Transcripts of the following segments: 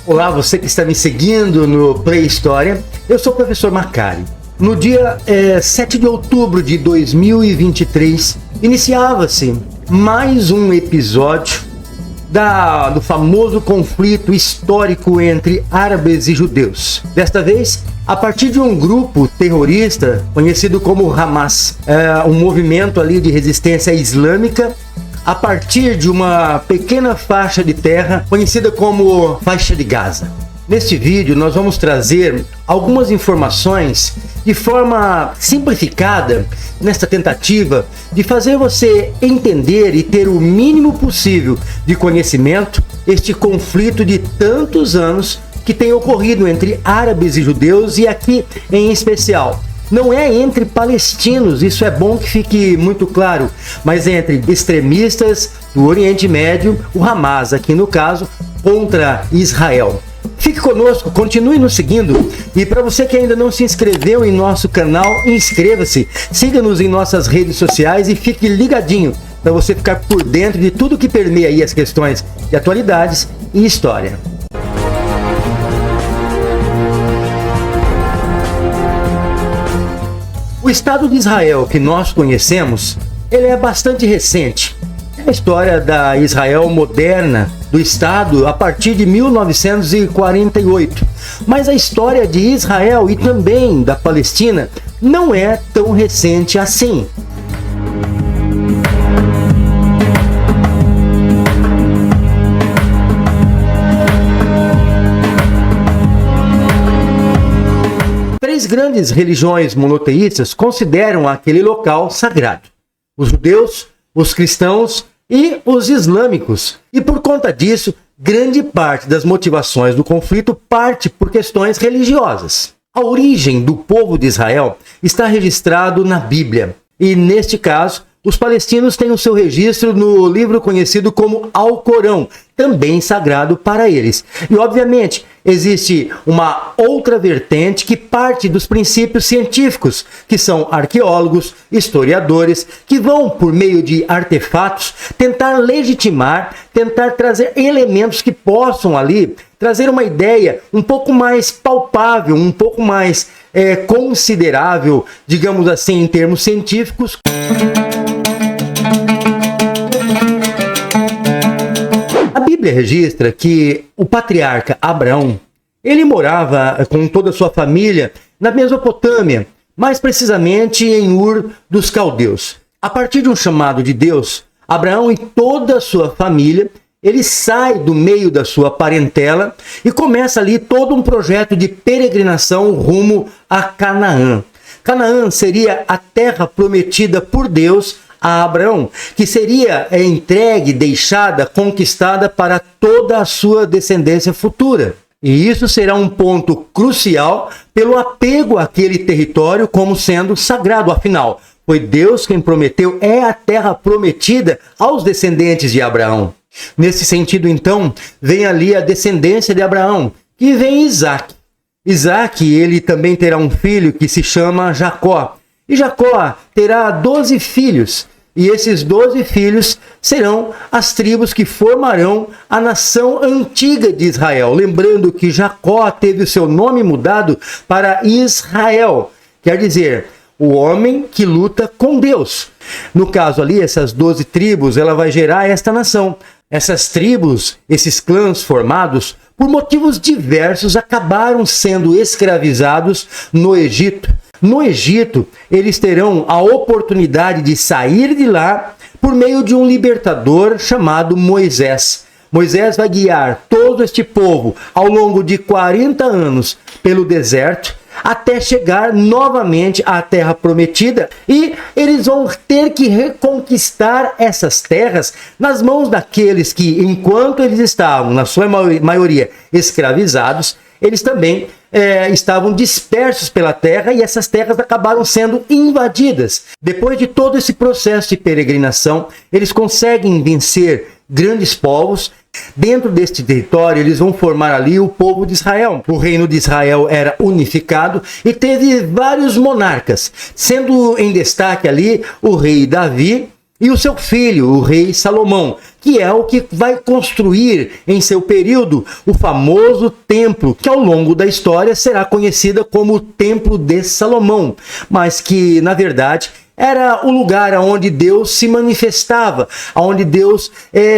Olá, você que está me seguindo no Play História, eu sou o professor Macari. No dia 7 de outubro de 2023, iniciava-se mais um episódio do famoso conflito histórico entre árabes e judeus. Desta vez, a partir de um grupo terrorista conhecido como Hamas, um movimento ali de resistência islâmica, a partir de uma pequena faixa de terra conhecida como Faixa de Gaza. Neste vídeo nós vamos trazer algumas informações de forma simplificada nesta tentativa de fazer você entender e ter o mínimo possível de conhecimento este conflito de tantos anos que tem ocorrido entre árabes e judeus, e aqui em especial não é entre palestinos, isso é bom que fique muito claro, mas entre extremistas do Oriente Médio, o Hamas aqui no caso, contra Israel. Fique conosco, continue nos seguindo, e para você que ainda não se inscreveu em nosso canal, inscreva-se, siga-nos em nossas redes sociais e fique ligadinho para você ficar por dentro de tudo que permeia aí as questões de atualidades e história. O Estado de Israel que nós conhecemos, ele é bastante recente. É a história da Israel moderna, do Estado, a partir de 1948. Mas a história de Israel e também da Palestina não é tão recente assim. Três grandes religiões monoteístas consideram aquele local sagrado: os judeus, os cristãos e os islâmicos. E por conta disso, grande parte das motivações do conflito parte por questões religiosas. A origem do povo de Israel está registrado na Bíblia. E neste caso, os palestinos têm o seu registro no livro conhecido como Alcorão, também sagrado para eles. E obviamente, existe uma outra vertente que parte dos princípios científicos, que são arqueólogos, historiadores, que vão, por meio de artefatos, tentar legitimar, tentar trazer elementos que possam ali trazer uma ideia um pouco mais palpável, um pouco mais considerável, digamos assim, em termos científicos. A Bíblia registra que o patriarca Abraão, ele morava com toda a sua família na Mesopotâmia, mais precisamente em Ur dos Caldeus. A partir de um chamado de Deus, Abraão e toda a sua família, ele sai do meio da sua parentela e começa ali todo um projeto de peregrinação rumo a Canaã. Canaã seria a terra prometida por Deus a Abraão, que seria entregue, deixada, conquistada para toda a sua descendência futura. E isso será um ponto crucial pelo apego àquele território como sendo sagrado. Afinal, foi Deus quem prometeu, é a terra prometida aos descendentes de Abraão. Nesse sentido, então, vem ali a descendência de Abraão, que vem Isaac. Isaac, ele também terá um filho que se chama Jacó. E Jacó terá 12 filhos. E esses 12 filhos serão as tribos que formarão a nação antiga de Israel. Lembrando que Jacó teve o seu nome mudado para Israel. Quer dizer, o homem que luta com Deus. No caso ali, essas 12 tribos, ela vai gerar esta nação. Essas tribos, esses clãs formados, por motivos diversos, acabaram sendo escravizados no Egito. No Egito, eles terão a oportunidade de sair de lá por meio de um libertador chamado Moisés. Moisés vai guiar todo este povo ao longo de 40 anos pelo deserto, até chegar novamente à terra prometida, e eles vão ter que reconquistar essas terras nas mãos daqueles que, enquanto eles estavam, na sua maioria, escravizados, eles também estavam dispersos pela terra, e essas terras acabaram sendo invadidas. Depois de todo esse processo de peregrinação, eles conseguem vencer grandes povos. Dentro deste território, eles vão formar ali o povo de Israel. O reino de Israel era unificado e teve vários monarcas, sendo em destaque ali o rei Davi e o seu filho, o rei Salomão, que é o que vai construir em seu período o famoso templo, que ao longo da história será conhecida como o Templo de Salomão, mas que, na verdade, era o lugar onde Deus se manifestava, onde Deus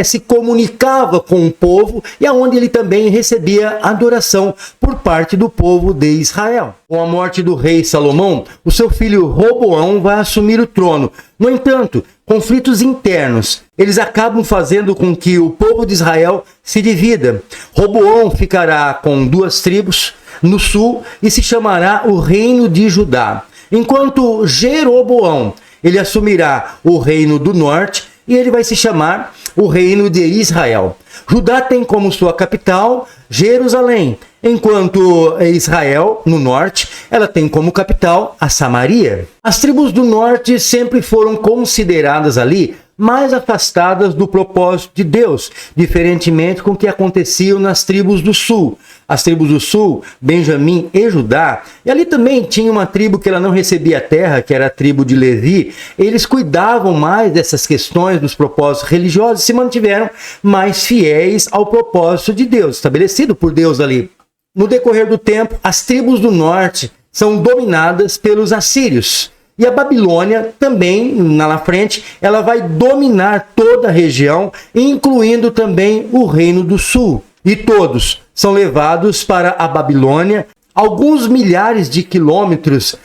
se comunicava com o povo e onde ele também recebia adoração por parte do povo de Israel. Com a morte do rei Salomão, o seu filho Roboão vai assumir o trono. No entanto, conflitos internos, eles acabam fazendo com que o povo de Israel se divida. Roboão ficará com 2 tribos no sul e se chamará o Reino de Judá, enquanto Jeroboão, ele assumirá o reino do norte e ele vai se chamar o Reino de Israel. Judá tem como sua capital Jerusalém, enquanto Israel, no norte, ela tem como capital a Samaria. As tribos do norte sempre foram consideradas ali mais afastadas do propósito de Deus, diferentemente com o que acontecia nas tribos do sul. As tribos do sul, Benjamim e Judá, e ali também tinha uma tribo que ela não recebia terra, que era a tribo de Levi. Eles cuidavam mais dessas questões dos propósitos religiosos e se mantiveram mais fiéis ao propósito de Deus, estabelecido por Deus ali. No decorrer do tempo, as tribos do norte são dominadas pelos assírios. E a Babilônia também, lá na frente, ela vai dominar toda a região, incluindo também o Reino do Sul. E todos são levados para a Babilônia, alguns milhares de quilômetros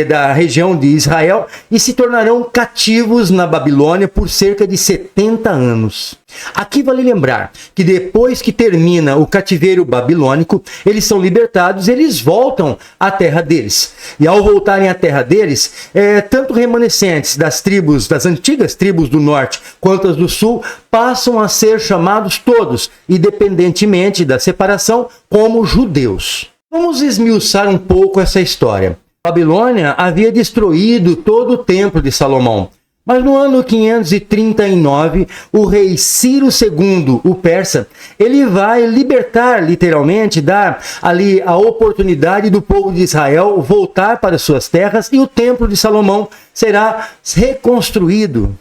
da região de Israel, e se tornarão cativos na Babilônia por cerca de 70 anos. Aqui vale lembrar que depois que termina o cativeiro babilônico, eles são libertados, eles voltam à terra deles. E ao voltarem à terra deles, tanto remanescentes das antigas tribos do norte, quanto as do sul, passam a ser chamados todos, independentemente da separação, como judeus. Vamos esmiuçar um pouco essa história. A Babilônia havia destruído todo o templo de Salomão. Mas no ano 539, o rei Ciro II, o persa, ele vai libertar, literalmente, dar ali a oportunidade do povo de Israel voltar para suas terras e o templo de Salomão será reconstruído.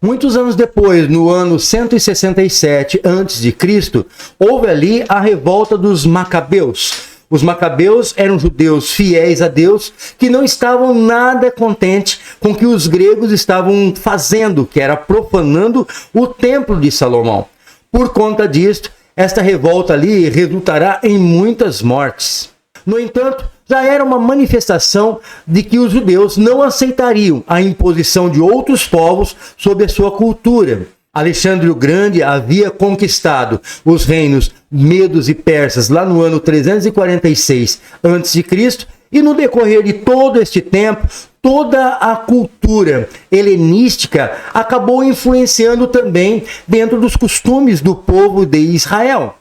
Muitos anos depois, no ano 167 a.C., houve ali a revolta dos Macabeus. Os Macabeus eram judeus fiéis a Deus que não estavam nada contentes com o que os gregos estavam fazendo, que era profanando o templo de Salomão. Por conta disto, esta revolta ali resultará em muitas mortes. No entanto, já era uma manifestação de que os judeus não aceitariam a imposição de outros povos sobre a sua cultura. Alexandre o Grande havia conquistado os reinos medos e persas lá no ano 346 a.C. e no decorrer de todo este tempo, toda a cultura helenística acabou influenciando também dentro dos costumes do povo de Israel.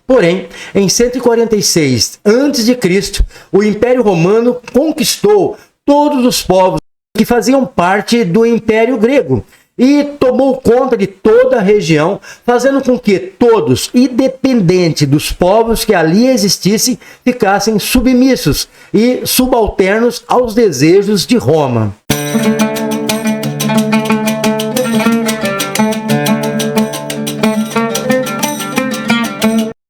Porém, em 146 a.C., o Império Romano conquistou todos os povos que faziam parte do Império Grego e tomou conta de toda a região, fazendo com que todos, independente dos povos que ali existissem, ficassem submissos e subalternos aos desejos de Roma.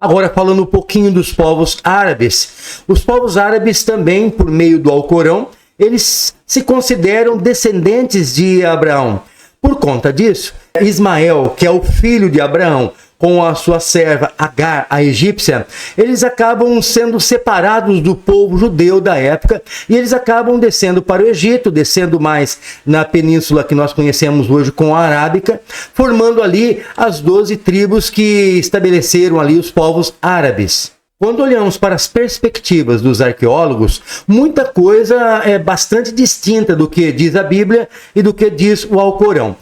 Agora, falando um pouquinho dos povos árabes. Os povos árabes também, por meio do Alcorão, eles se consideram descendentes de Abraão. Por conta disso, Ismael, que é o filho de Abraão, com a sua serva Agar, a egípcia, eles acabam sendo separados do povo judeu da época e eles acabam descendo para o Egito, descendo mais na península que nós conhecemos hoje como a Arábica, formando ali as 12 tribos que estabeleceram ali os povos árabes. Quando olhamos para as perspectivas dos arqueólogos, muita coisa é bastante distinta do que diz a Bíblia e do que diz o Alcorão.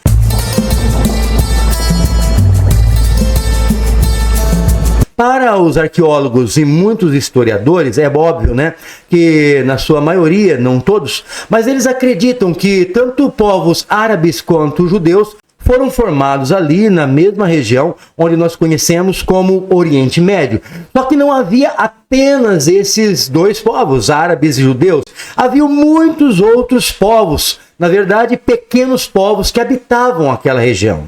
Para os arqueólogos e muitos historiadores, é óbvio, né, que na sua maioria, não todos, mas eles acreditam que tanto povos árabes quanto judeus foram formados ali na mesma região onde nós conhecemos como Oriente Médio. Só que não havia apenas esses dois povos, árabes e judeus. Havia muitos outros povos, na verdade, pequenos povos que habitavam aquela região.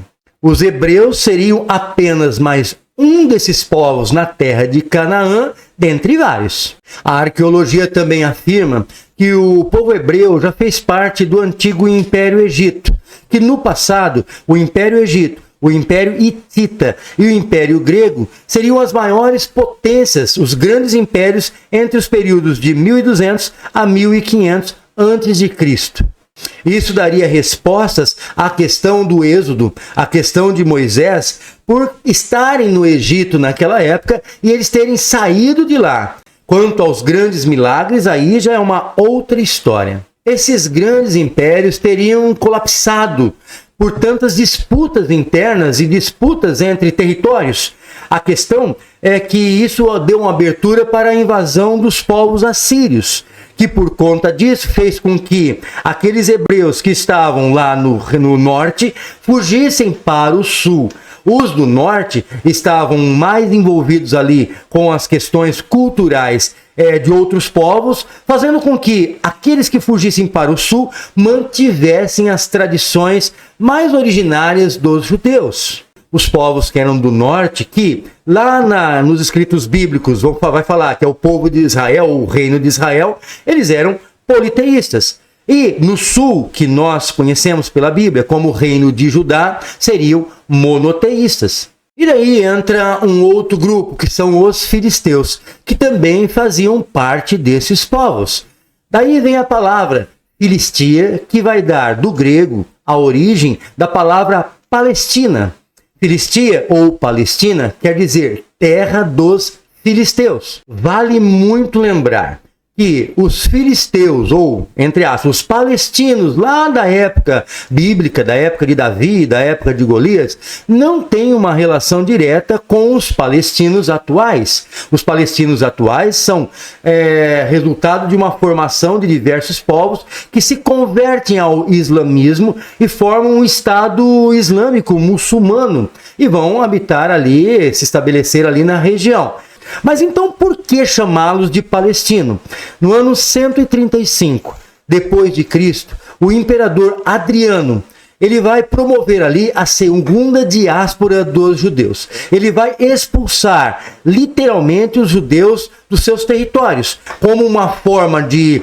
Os hebreus seriam apenas mais um desses povos na terra de Canaã, dentre vários. A arqueologia também afirma que o povo hebreu já fez parte do antigo Império Egito, que no passado o Império Egito, o Império Hitita e o Império Grego seriam as maiores potências, os grandes impérios entre os períodos de 1200 a 1500 a.C. Isso daria respostas à questão do Êxodo, à questão de Moisés, por estarem no Egito naquela época e eles terem saído de lá. Quanto aos grandes milagres, aí já é uma outra história. Esses grandes impérios teriam colapsado por tantas disputas internas e disputas entre territórios. A questão é que isso deu uma abertura para a invasão dos povos assírios, que por conta disso fez com que aqueles hebreus que estavam lá no norte fugissem para o sul. Os do norte estavam mais envolvidos ali com as questões culturais de outros povos, fazendo com que aqueles que fugissem para o sul mantivessem as tradições mais originárias dos judeus. Os povos que eram do norte, que lá nos escritos bíblicos vai falar que é o povo de Israel, o reino de Israel, eles eram politeístas. E no sul, que nós conhecemos pela Bíblia como o reino de Judá, seriam monoteístas. E daí entra um outro grupo, que são os filisteus, que também faziam parte desses povos. Daí vem a palavra Filistia, que vai dar do grego a origem da palavra Palestina. Filistia ou Palestina quer dizer terra dos filisteus. Vale muito lembrar que os filisteus, ou, entre aspas, os palestinos, lá da época bíblica, da época de Davi, da época de Golias, não têm uma relação direta com os palestinos atuais. Os palestinos atuais são resultado de uma formação de diversos povos que se convertem ao islamismo e formam um Estado islâmico muçulmano e vão habitar ali, se estabelecer ali na região. Mas então por que chamá-los de palestino? No ano 135 depois de Cristo, o imperador Adriano, ele vai promover ali a segunda diáspora dos judeus. Ele vai expulsar literalmente os judeus dos seus territórios, como uma forma de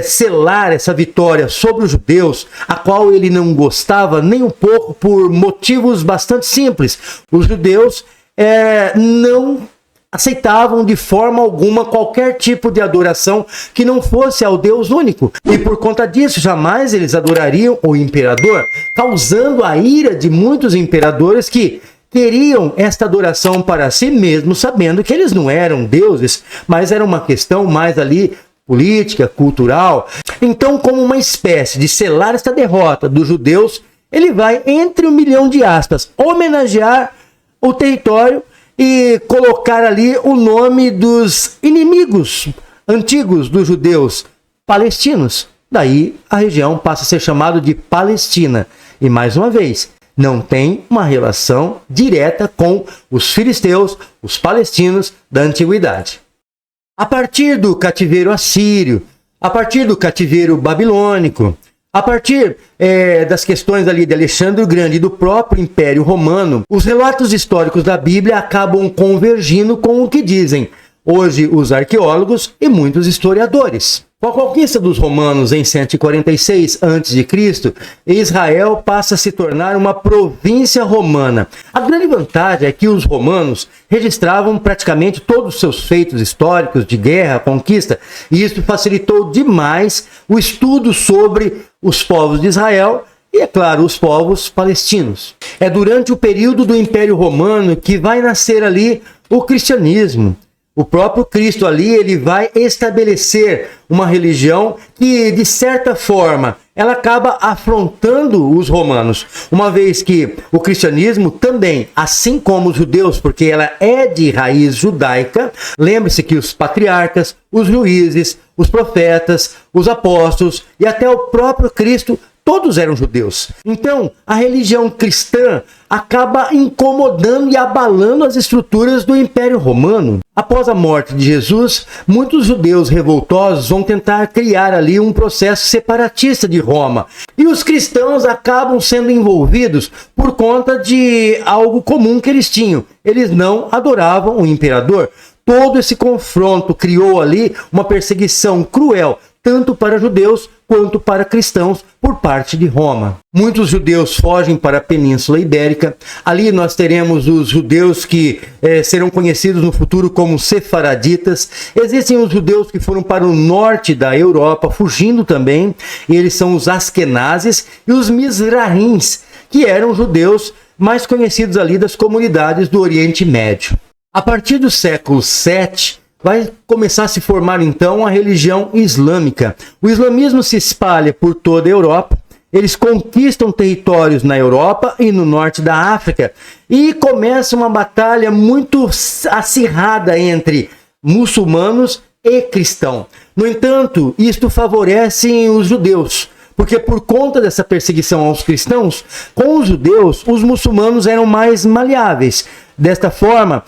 selar essa vitória sobre os judeus, a qual ele não gostava nem um pouco por motivos bastante simples. Os judeus não aceitavam de forma alguma qualquer tipo de adoração que não fosse ao Deus único. E por conta disso, jamais eles adorariam o imperador, causando a ira de muitos imperadores que queriam esta adoração para si mesmos, sabendo que eles não eram deuses, mas era uma questão mais ali política, cultural. Então, como uma espécie de selar esta derrota dos judeus, ele vai, entre 1 milhão de aspas, homenagear o território e colocar ali o nome dos inimigos antigos dos judeus, palestinos. Daí a região passa a ser chamada de Palestina. E mais uma vez, não tem uma relação direta com os filisteus, os palestinos da antiguidade. A partir do cativeiro assírio, a partir do cativeiro babilônico, a partir das questões ali de Alexandre o Grande e do próprio Império Romano, os relatos históricos da Bíblia acabam convergindo com o que dizem hoje os arqueólogos e muitos historiadores. Com a conquista dos romanos em 146 a.C., Israel passa a se tornar uma província romana. A grande vantagem é que os romanos registravam praticamente todos os seus feitos históricos de guerra, conquista, e isso facilitou demais o estudo sobre os povos de Israel e, é claro, os povos palestinos. É durante o período do Império Romano que vai nascer ali o cristianismo. O próprio Cristo ali, ele vai estabelecer uma religião que, de certa forma, ela acaba afrontando os romanos, uma vez que o cristianismo também, assim como os judeus, porque ela é de raiz judaica, lembre-se que os patriarcas, os juízes, os profetas, os apóstolos e até o próprio Cristo, todos eram judeus. Então, a religião cristã acaba incomodando e abalando as estruturas do Império Romano. Após a morte de Jesus, muitos judeus revoltosos vão tentar criar ali um processo separatista de Roma. E os cristãos acabam sendo envolvidos por conta de algo comum que eles tinham. Eles não adoravam o imperador. Todo esse confronto criou ali uma perseguição cruel, tanto para judeus quanto para cristãos por parte de Roma. Muitos judeus fogem para a Península Ibérica. Ali nós teremos os judeus que serão conhecidos no futuro como sefaraditas. Existem os judeus que foram para o norte da Europa, fugindo também. E eles são os askenazes e os mizrahins, que eram judeus mais conhecidos ali das comunidades do Oriente Médio. A partir do século VII, vai começar a se formar então a religião islâmica. O islamismo se espalha por toda a Europa, eles conquistam territórios na Europa e no norte da África e começa uma batalha muito acirrada entre muçulmanos e cristãos. No entanto, isto favorece os judeus, porque por conta dessa perseguição aos cristãos, com os judeus, os muçulmanos eram mais maleáveis. Desta forma,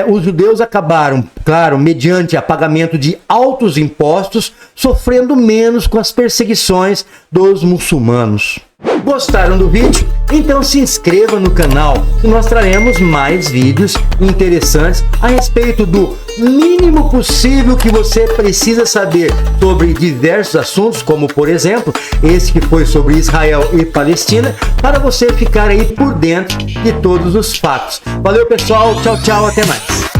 os judeus acabaram, claro, mediante a pagamento de altos impostos, sofrendo menos com as perseguições dos muçulmanos. Gostaram do vídeo? Então se inscreva no canal e nós traremos mais vídeos interessantes a respeito do mínimo possível que você precisa saber sobre diversos assuntos, como por exemplo, esse que foi sobre Israel e Palestina, para você ficar aí por dentro de todos os fatos. Valeu pessoal, tchau, tchau, até mais.